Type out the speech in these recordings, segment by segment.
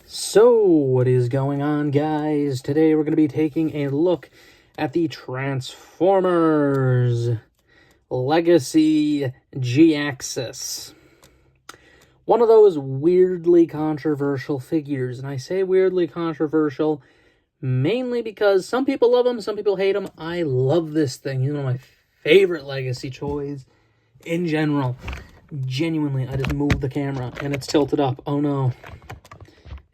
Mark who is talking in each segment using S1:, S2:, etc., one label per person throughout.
S1: So, what is going on, guys? Today we're going to be taking a look at the Transformers Legacy jhiaxus. One of those weirdly controversial figures, and I say weirdly controversial mainly because some people love him, some people hate him. I love this thing. He's one of my favorite Legacy toys in general. Genuinely, I just moved the camera and it's tilted up. Oh no.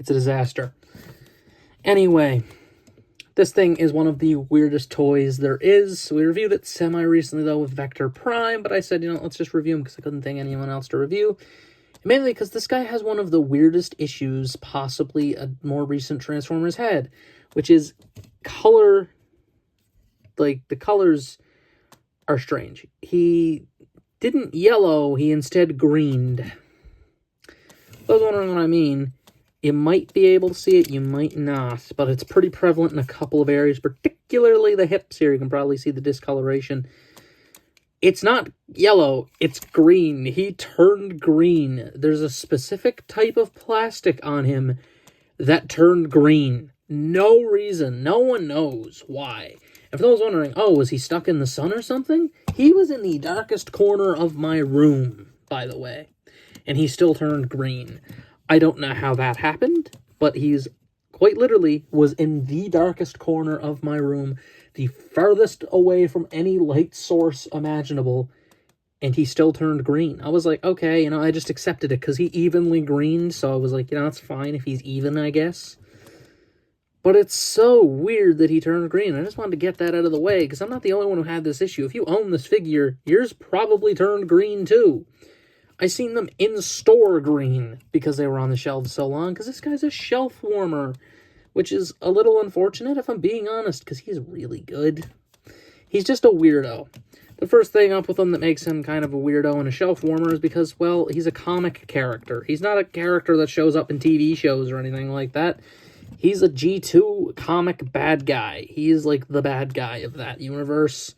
S1: It's a disaster. Anyway, this thing is one of the weirdest toys there is. We reviewed it semi-recently, though, with Vector Prime, but I said, let's just review him because I couldn't think anyone else to review. Mainly because this guy has one of the weirdest issues possibly a more recent Transformers had, which is color. Like, the colors are strange. He didn't yellow, he instead greened. I was wondering what I mean. You might be able to see it, you might not, but it's pretty prevalent in a couple of areas, particularly the hips here. You can probably see the discoloration. It's not yellow, it's green. He turned green. There's a specific type of plastic on him that turned green. No reason. No one knows why. And for those wondering, was he stuck in the sun or something? He was in the darkest corner of my room, by the way, and he still turned green. I don't know how that happened, but he's quite literally was in the darkest corner of my room, the farthest away from any light source imaginable, and he still turned green. I was like, okay, I just accepted it because he evenly greened, so I was like, it's fine if he's even, I guess. But it's so weird that he turned green. I just wanted to get that out of the way because I'm not the only one who had this issue. If you own this figure, yours probably turned green too. I seen them in store green because they were on the shelves so long, because this guy's a shelf warmer, which is a little unfortunate if I'm being honest, because he's really good. He's just a weirdo. The first thing up with him that makes him kind of a weirdo and a shelf warmer is because, well, he's a comic character. He's not a character that shows up in TV shows or anything like that. He's a G2 comic bad guy. He's like the bad guy of that universe.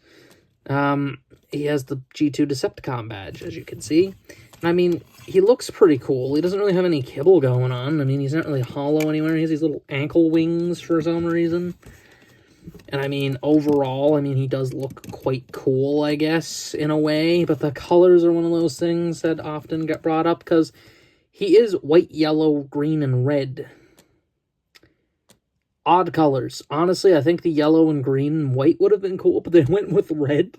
S1: He has the G2 Decepticon badge, as you can see. I mean, he looks pretty cool. He doesn't really have any kibble going on. I mean, he's not really hollow anywhere. He has these little ankle wings for some reason. And I mean, overall, he does look quite cool, I guess, in a way. But the colors are one of those things that often get brought up because he is white, yellow, green, and red. Odd colors. Honestly, I think the yellow and green and white would have been cool, but they went with red.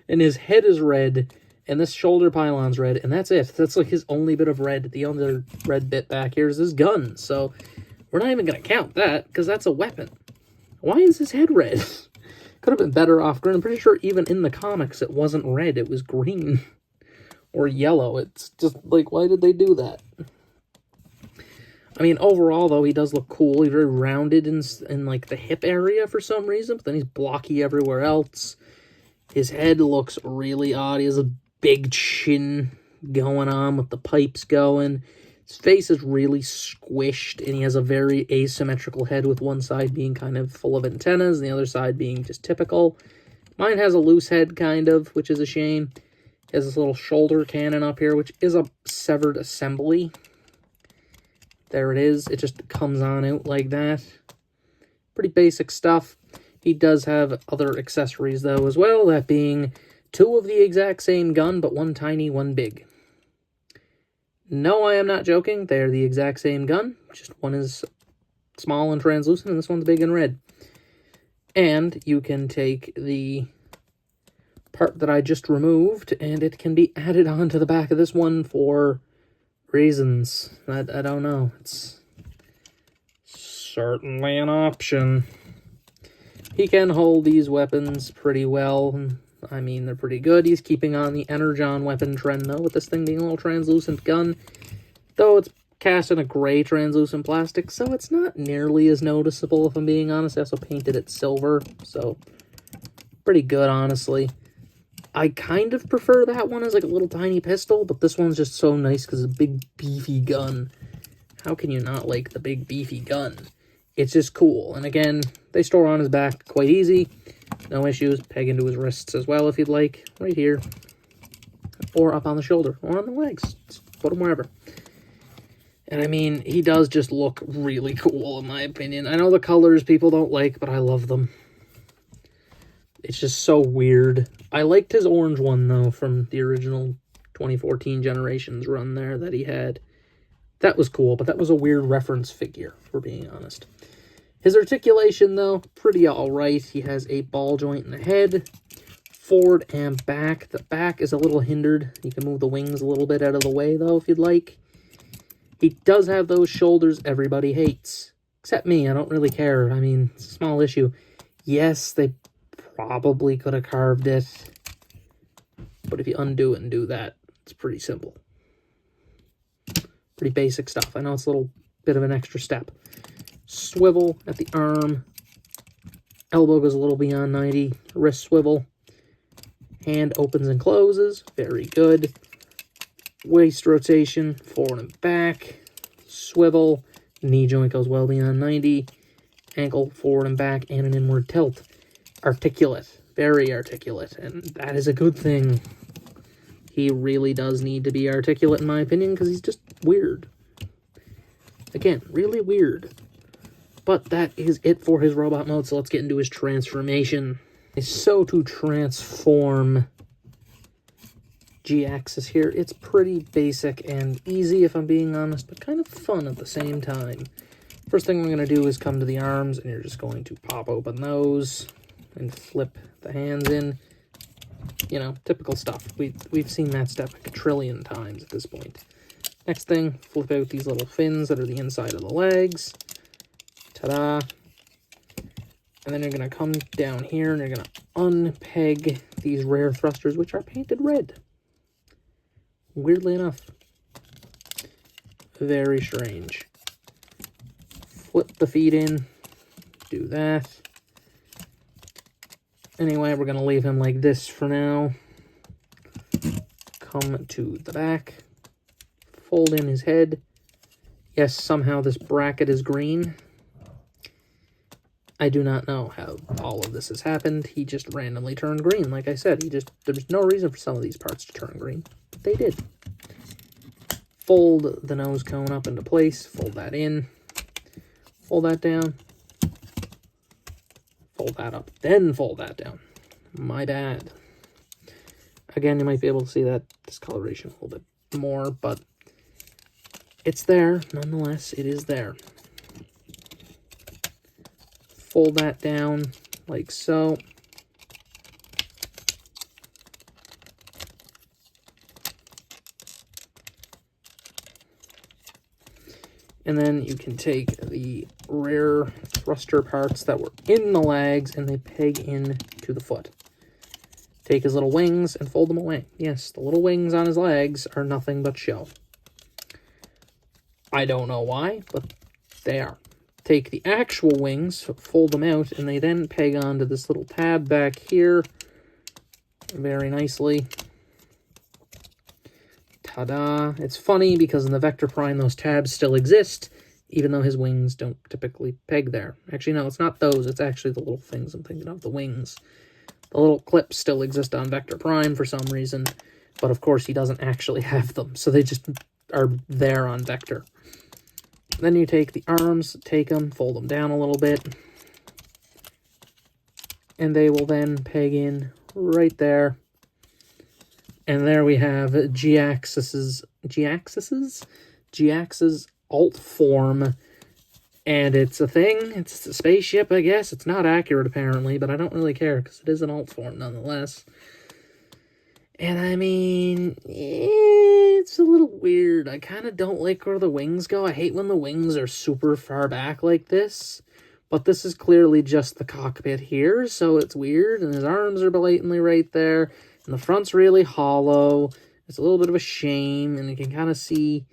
S1: And his head is red. And this shoulder pylon's red, and that's it. That's like his only bit of red. The other red bit back here is his gun. So we're not even going to count that, because that's a weapon. Why is his head red? Could have been better off green. I'm pretty sure even in the comics it wasn't red. It was green or yellow. It's just like, why did they do that? I mean, overall, though, he does look cool. He's very rounded in like, the hip area for some reason, but then he's blocky everywhere else. His head looks really odd. He has a big chin going on with the pipes going. His face is really squished, and he has a very asymmetrical head with one side being kind of full of antennas and the other side being just typical. Mine has a loose head, kind of, which is a shame. He has this little shoulder cannon up here, which is a severed assembly. There it is. It just comes on out like that. Pretty basic stuff. He does have other accessories, though, as well, that being two of the exact same gun, but one tiny, one big. No, I am not joking. They are the exact same gun. Just one is small and translucent, and this one's big and red. And you can take the part that I just removed, and it can be added onto the back of this one for reasons. I don't know. It's certainly an option. He can hold these weapons pretty well. I mean, they're pretty good. He's keeping on the Energon weapon trend, though, with this thing being a little translucent gun. Though it's cast in a gray translucent plastic, so it's not nearly as noticeable, if I'm being honest. I also painted it silver, so pretty good, honestly. I kind of prefer that one as like a little tiny pistol, but this one's just so nice because it's a big, beefy gun. How can you not like the big, beefy gun? It's just cool. And again, they store on his back quite easy. No issues. Peg into his wrists as well if you'd like. Right here. Or up on the shoulder. Or on the legs. Just put them wherever. And I mean, he does just look really cool, in my opinion. I know the colors people don't like, but I love them. It's just so weird. I liked his orange one, though, from the original 2014 Generations run there that he had. That was cool, but that was a weird reference figure, if we're being honest. His articulation, though, pretty alright. He has a ball joint in the head, forward and back. The back is a little hindered. You can move the wings a little bit out of the way, though, if you'd like. He does have those shoulders everybody hates. Except me, I don't really care. I mean, it's a small issue. Yes, they probably could have carved it. But if you undo it and do that, it's pretty simple. Pretty basic stuff. I know it's a little bit of an extra step. Swivel at the arm. Elbow goes a little beyond 90. Wrist swivel. Hand opens and closes. Very good. Waist rotation. Forward and back. Swivel. Knee joint goes well beyond 90. Ankle forward and back and an inward tilt. Articulate. Very articulate. And that is a good thing. He really does need to be articulate, in my opinion, because he's just weird. Again, really weird. But that is it for his robot mode, so let's get into his transformation. So to transform jhiaxus here, it's pretty basic and easy, if I'm being honest, but kind of fun at the same time. First thing we're going to do is come to the arms, and you're just going to pop open those and flip the hands in. You know, typical stuff. We've seen that step like a trillion times at this point. Next thing, flip out these little fins that are the inside of the legs. Ta-da. And then you're going to come down here and you're going to unpeg these rear thrusters, which are painted red. Weirdly enough. Very strange. Flip the feet in. Do that. Anyway, we're going to leave him like this for now. Come to the back. Fold in his head. Yes, somehow this bracket is green. I do not know how all of this has happened. He just randomly turned green. Like I said, there's no reason for some of these parts to turn green. But they did. Fold the nose cone up into place. Fold that in. Fold that down. Fold that up, then fold that down. My bad. Again, you might be able to see that discoloration a little bit more, but it's there. Nonetheless, it is there. Fold that down like so. And then you can take the rear thruster parts that were in the legs and they peg in to the foot. Take his little wings and fold them away. Yes, the little wings on his legs are nothing but show. I don't know why, but they are. Take the actual wings, fold them out, and they then peg onto this little tab back here very nicely. Ta-da. It's funny because in the Vector Prime, those tabs still exist, even though his wings don't typically peg there. Actually, no, it's not those. It's actually the little things I'm thinking of, the wings. The little clips still exist on Vector Prime for some reason, but of course he doesn't actually have them, so they just are there on Vector. Then you take the arms, take them, fold them down a little bit, and they will then peg in right there. And there we have jhiaxus alt form. And it's a thing. It's a spaceship, I guess. It's not accurate, apparently, but I don't really care, because it is an alt form, nonetheless. And, I mean, it's a little weird. I kind of don't like where the wings go. I hate when the wings are super far back like this. But this is clearly just the cockpit here, so it's weird. And his arms are blatantly right there. And the front's really hollow. It's a little bit of a shame, and you can kind of see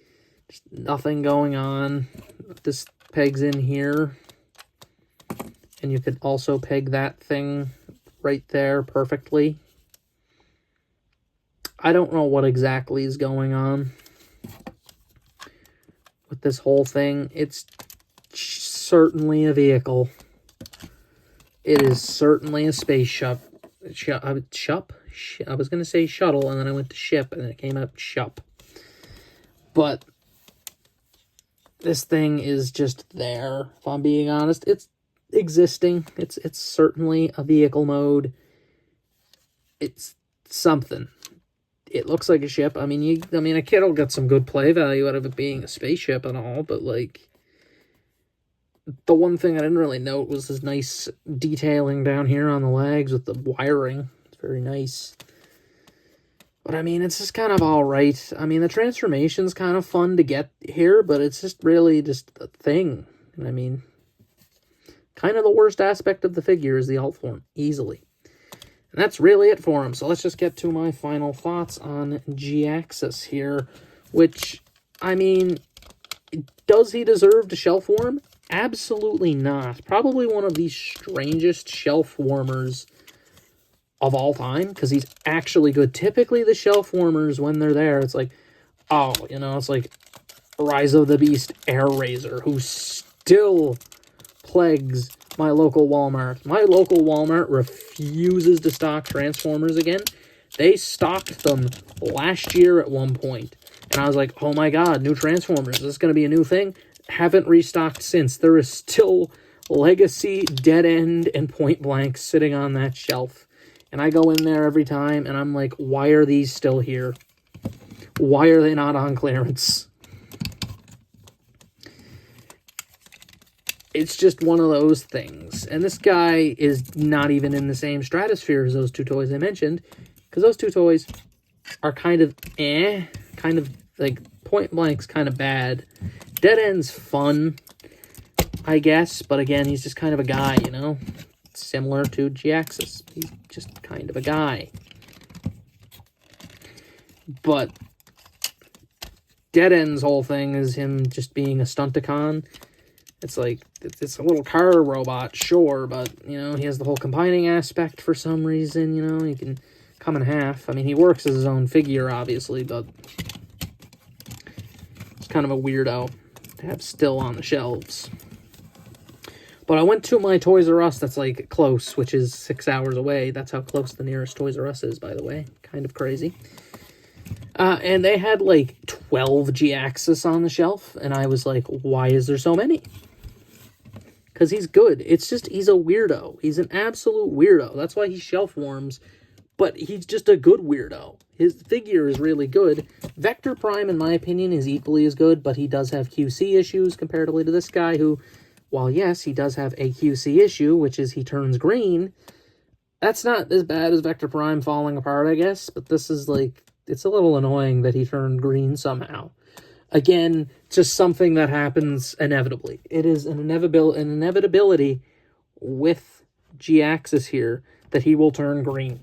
S1: just nothing going on. This pegs in here. And you could also peg that thing right there perfectly. I don't know what exactly is going on with this whole thing. It's certainly a vehicle. It is certainly a space ship. I was going to say shuttle, and then I went to ship, and it came out shup. But this thing is just there, if I'm being honest. It's existing. It's certainly a vehicle mode. It's something. It looks like a ship. I mean, a kid will get some good play value out of it being a spaceship and all, but, like, the one thing I didn't really note was this nice detailing down here on the legs with the wiring. It's very nice. But, I mean, it's just kind of all right. I mean, the transformation's kind of fun to get here, but it's just really just a thing. And, I mean, kind of the worst aspect of the figure is the alt form, easily. And that's really it for him. So let's just get to my final thoughts on jhiaxus here, which, I mean, does he deserve to shelf warm? Absolutely not. Probably one of the strangest shelf warmers of all time, because he's actually good. Typically, the shelf warmers, when they're there, it's like, oh, you know, it's like Rise of the Beast Air Razor, who still plagues my local Walmart. My local Walmart refuses to stock Transformers again. They stocked them last year at one point, and I was like, oh my god, new Transformers, is this going to be a new thing? Haven't restocked since. There is still Legacy, Dead End, and Point Blank sitting on that shelf. And I go in there every time, and I'm like, why are these still here? Why are they not on clearance? It's just one of those things. And this guy is not even in the same stratosphere as those two toys I mentioned, because those two toys are kind of kind of like Point Blank's kind of bad. Dead End's fun, I guess, but again, he's just kind of a guy, you know? Similar to jhiaxus. He's just kind of a guy. But Dead End's whole thing is him just being a stunticon. It's like, it's a little car robot, sure, but, you know, he has the whole combining aspect for some reason, you know? He can come in half. I mean, he works as his own figure, obviously, but it's kind of a weirdo to have still on the shelves. But I went to my Toys R Us that's, like, close, which is 6 hours away. That's how close the nearest Toys R Us is, by the way. Kind of crazy. And they had, like, 12 jhiaxus on the shelf, and I was like, why is there so many? Because he's good. It's just, he's a weirdo. He's an absolute weirdo. That's why he shelf warms, but he's just a good weirdo. His figure is really good. Vector Prime, in my opinion, is equally as good, but he does have QC issues comparatively to this guy who, while yes, he does have a QC issue, which is he turns green, that's not as bad as Vector Prime falling apart, I guess, but this is like, it's a little annoying that he turned green somehow. Again, just something that happens inevitably. It is an inevitability with jhiaxus here that he will turn green.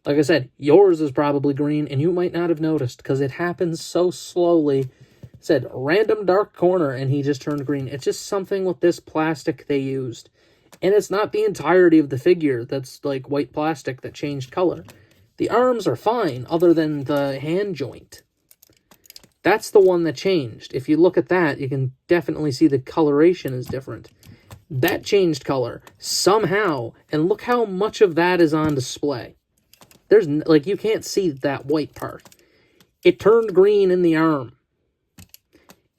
S1: Like I said, yours is probably green, and you might not have noticed, because it happens so slowly. It said, random dark corner, and he just turned green. It's just something with this plastic they used. And it's not the entirety of the figure that's like white plastic that changed color. The arms are fine, other than the hand joint. That's the one that changed. If you look at that, you can definitely see the coloration is different. That changed color somehow, and look how much of that is on display. There's, like, you can't see that white part. It turned green in the arm.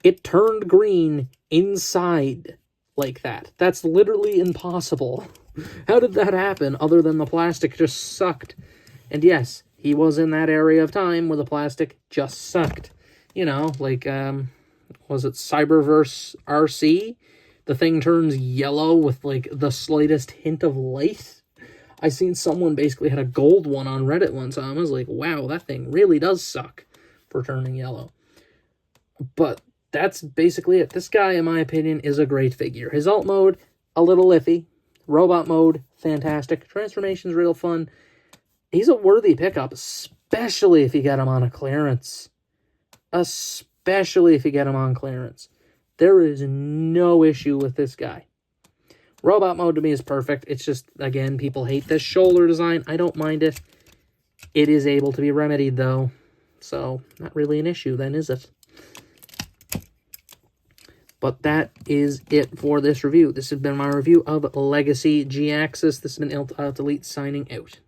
S1: It turned green inside like that. That's literally impossible. How did that happen, other than the plastic just sucked? And yes, he was in that area of time where the plastic just sucked. You know, like, was it Cyberverse RC? The thing turns yellow with, like, the slightest hint of light. I seen someone basically had a gold one on Reddit one time. I was like, wow, that thing really does suck for turning yellow. But that's basically it. This guy, in my opinion, is a great figure. His alt mode, a little iffy. Robot mode, fantastic. Transformation's real fun. He's a worthy pickup, especially if you get him on a clearance. Especially if you get him on clearance. There is no issue with this guy. Robot mode to me is perfect. It's just, again, people hate this shoulder design. I don't mind it. It is able to be remedied, though. So, not really an issue then, is it? But that is it for this review. This has been my review of Legacy jhiaxus. This has been Delete signing out.